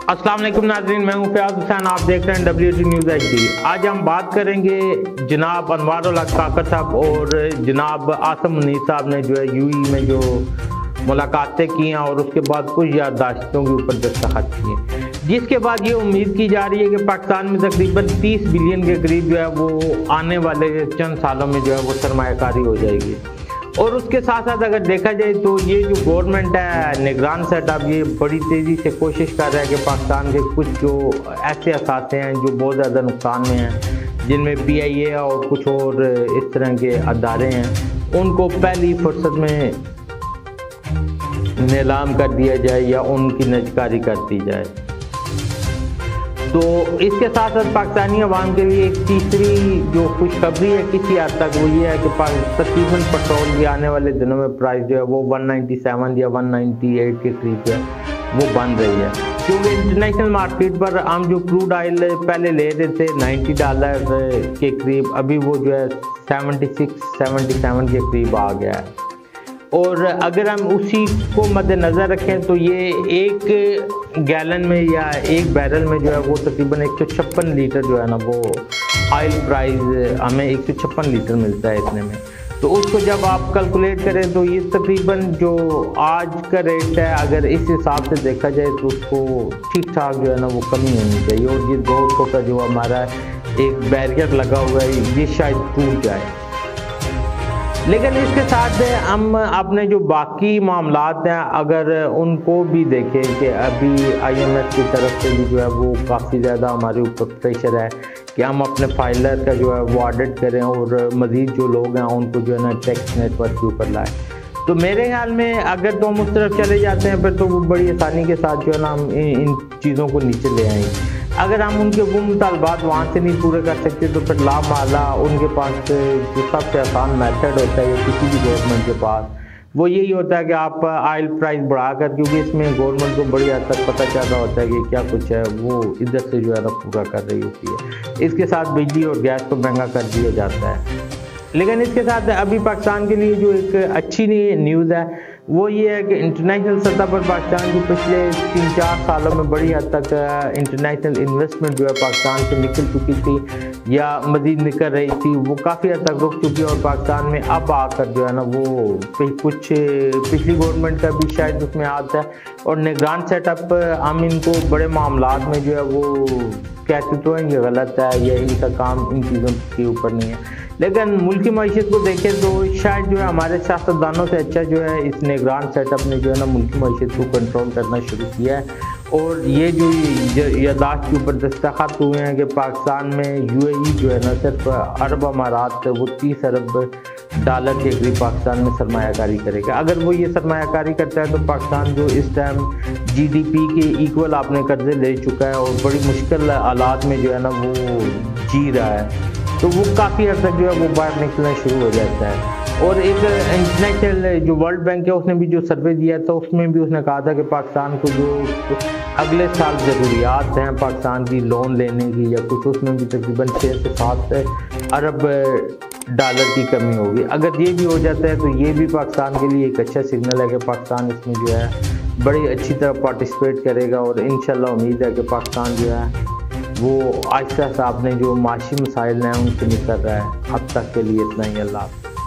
अस्सलाम वालेकुम नाज़रीन, मैं हूं फयाज हुसैन। आप देख रहे हैं WT न्यूज़ HD। आज हम बात करेंगे जनाब अनवारुल हक काकर साहब और जनाब आसिम मुनीर साहब ने जो है UAE में जो मुलाकातें की हैं और उसके बाद कुछ याददाश्तों के ऊपर दस्तखत किए, जिसके बाद ये उम्मीद की जा रही है कि पाकिस्तान में तकरीबन 30 बिलियन के करीब जो है वो आने वाले चंद सालों में जो है वो सरमायाकारी हो जाएगी। और उसके साथ साथ अगर देखा जाए तो ये जो गवर्नमेंट है निगरान सेटअप, ये बड़ी तेज़ी से कोशिश कर रहा है कि पाकिस्तान के कुछ जो ऐसे असासे हैं जो बहुत ज़्यादा नुकसान में हैं, जिनमें PIA और कुछ और इस तरह के अदारे हैं, उनको पहली फुर्सत में नीलाम कर दिया जाए या उनकी निजकारी कर दी जाए। तो इसके साथ साथ पाकिस्तानी अवाम के लिए एक तीसरी जो खुशखबरी है किसी हद तक, वो ये है कि तकरीबन पेट्रोल की आने वाले दिनों में प्राइस जो है वो 197 या 198 के करीब है वो बन रही है, क्योंकि इंटरनेशनल मार्केट पर हम जो क्रूड ऑयल पहले ले रहे थे $90 के करीब, अभी वो जो है 76-77 के करीब आ गया है। और अगर हम उसी को मद्देनज़र रखें तो ये एक गैलन में या एक बैरल में जो है वो तकरीबन 156 लीटर जो है ना वो ऑयल प्राइस हमें 156 लीटर मिलता है इतने में। तो उसको जब आप कैलकुलेट करें तो ये तकरीबन जो आज का रेट है, अगर इस हिसाब से देखा जाए तो उसको ठीक ठाक जो है ना वो कमी होनी चाहिए। और ये 200 का जो हमारा एक बैरियर लगा हुआ है ये शायद टूट जाए। लेकिन इसके साथ हम अपने जो बाकी मामलात हैं अगर उनको भी देखें कि अभी IMF की तरफ से भी जो है वो काफ़ी ज़्यादा हमारे ऊपर प्रेशर है कि हम अपने फाइलर का जो है वो ऑडिट करें और मज़ीद जो लोग हैं उनको जो है ना टैक्स नेटवर्क के ऊपर लाएँ। तो मेरे ख्याल में अगर तो हम उस तरफ चले जाते हैं फिर तो वो बड़ी आसानी के साथ जो है ना हम इन चीज़ों को नीचे ले आएंगे। अगर हम उनके वो मुतालबात वहाँ से नहीं पूरे कर सकते तो फिर लामाला उनके पास जो सबसे आसान मेथड होता है किसी भी गवर्नमेंट के पास, वो यही होता है कि आप ऑयल प्राइस बढ़ाकर, क्योंकि इसमें गवर्नमेंट को बड़ी हद तक पता चल रहा होता है कि क्या कुछ है वो इधर से जो है ना पूरा कर रही होती है। इसके साथ बिजली और गैस को महंगा कर दिया जाता है। लेकिन इसके साथ अभी पाकिस्तान के लिए जो एक अच्छी न्यूज़ है वो ये है कि इंटरनेशनल सतह पर पाकिस्तान की पिछले 3-4 सालों में बड़ी हद तक इंटरनेशनल इन्वेस्टमेंट जो है पाकिस्तान से निकल चुकी थी या मज़ीद निकल रही थी, वो काफ़ी हद तक रुक चुकी है। और पाकिस्तान में अब आकर जो है ना वो कुछ पिछली गवर्नमेंट का भी शायद उसमें हाथ है। और निगरान सेटअप हम इनको बड़े मामलात में जो है वो कहते तो हैं ये गलत है या इनका काम इन चीज़ों के ऊपर नहीं है, लेकिन मुल्क की मईशत को देखें तो शायद जो है हमारे सियासतदानों से अच्छा जो है इस निगरान सेटअप ने जो है ना मुल्क की मईशत को कंट्रोल करना शुरू किया है। और ये जो यादाश्त के ऊपर दस्तखत हुए हैं कि पाकिस्तान में UAE जो है ना सिर्फ अरब अमारात वो $30 अरब के करीब पाकिस्तान में सरमायाकारी करेगा। अगर वो ये सरमायाकारी करता है तो पाकिस्तान जो इस टाइम GDP के इक्वल आपने कर्जे ले चुका है और बड़ी मुश्किल हालात में जो है ना वो जी रहा है, तो वो काफ़ी हद तक जो है वो बाहर निकलना शुरू हो जाता है। और एक इंटरनेशनल जो वर्ल्ड बैंक है उसने भी जो सर्वे दिया था उसमें भी उसने कहा था कि पाकिस्तान को जो अगले साल ज़रूरियात हैं पाकिस्तान की लोन लेने की या कुछ, उसमें भी तकरीबन 6 से 7 अरब डॉलर की कमी होगी। अगर ये भी हो जाता है तो ये भी पाकिस्तान के लिए एक अच्छा सिग्नल है कि पाकिस्तान इसमें जो है बड़ी अच्छी तरह पार्टिसिपेट करेगा। और इंशाल्लाह उम्मीद है कि पाकिस्तान जो है वो आहिस्ता आहिस्ता अपने जो माशी मसाइल हैं उनसे निकल रहा है। अब तक के लिए इतना ही। अल्लाह।